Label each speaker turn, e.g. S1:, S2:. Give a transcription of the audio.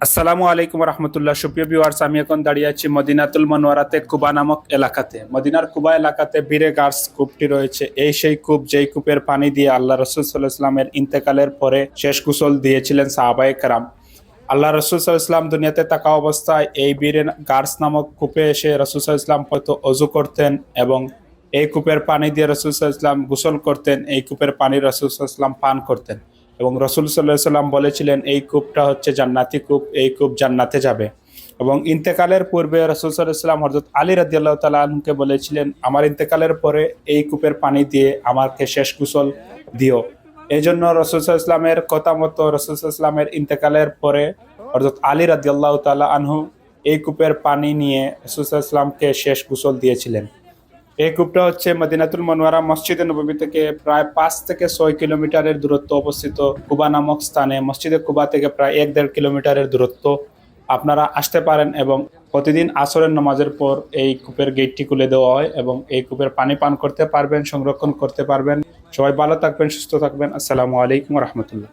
S1: আসসালামু আলাইকুম রহমতুল্লাহ। সুপ্রিয় ভিউয়ার্স, আমি এখন দাঁড়িয়ে আছি মদিনাতুল মনোয়ারাতে কুবা নামক এলাকাতে। মদিনার কুবা এলাকাতে বীরে গার্স কূপটি রয়েছে। এই সেই কূপ, যেই কূপের পানি দিয়ে আল্লাহ রসুল সাল্লাল্লাহু আলাইহি ওয়াসাল্লামের ইন্তেকালের পরে শেষ গোসল দিয়েছিলেন সাহাবায়ে কেরাম। আল্লাহ রসুল সাল্লাল্লাহু আলাইহি ওয়াসাল্লাম দুনিয়াতে থাকা অবস্থায় এই বীরে গার্স নামক কূপে এসে রসুল সাল্লাল্লাহু আলাইহি ওয়াসাল্লাম হয়তো অজু করতেন এবং এই কূপের পানি দিয়ে রসুল সাল্লাল্লাহু আলাইহি ওয়াসাল্লাম গোসল করতেন। এই কূপের পানি রসুল সাল্লাল্লাহু আলাইহি ওয়াসাল্লাম পান করতেন এবং রসুল সাল্লাল্লাহু আলাইহি ওয়াসাল্লাম বলেছিলেন এই কূপটা হচ্ছে জান্নাতি কূপ, এই কূপ জান্নাতে যাবে। এবং ইন্তেকালের পূর্বে রসুল সাল্লাল্লাহু আলাইহি ওয়াসাল্লাম হযরত আলী রাদিয়াল্লাহু তাআলা আনহুকে বলেছিলেন, আমার ইন্তেকালের পরে এই কূপের পানি দিয়ে আমাকে শেষ গোসল দিও। এই জন্য রসুল সাল্লাল্লাহু আলাইহি ওয়াসাল্লামের কথা মতো রসুল সাল্লাল্লাহু আলাইহি ওয়াসাল্লামের ইন্তেকালের পরে হযরত আলী রাদিয়াল্লাহু তাআলা আনহু এই কূপের পানি নিয়ে রসুল সাল্লাল্লাহু আলাইহি ওয়াসাল্লামকে শেষ গোসল দিয়েছিলেন। এই কূপটা হচ্ছে মদিনাতুল মনোয়ারা মসজিদে নববী থেকে প্রায় 5 থেকে 6 কিলোমিটারের দূরত্ব অবস্থিত। কুবা নামক স্থানে মসজিদে কুবা থেকে প্রায় 1-1.5 কিলোমিটারের দূরত্ব। আপনারা আসতে পারেন এবং প্রতিদিন আসরের নামাজের পর এই কূপের গেটটি খুলে দেওয়া হয় এবং এই কূপের পানি পান করতে পারবেন, সংরক্ষণ করতে পারবেন। সবাই ভালো থাকবেন, সুস্থ থাকবেন। আসসালামু আলাইকুম রহমতুল্লাহ।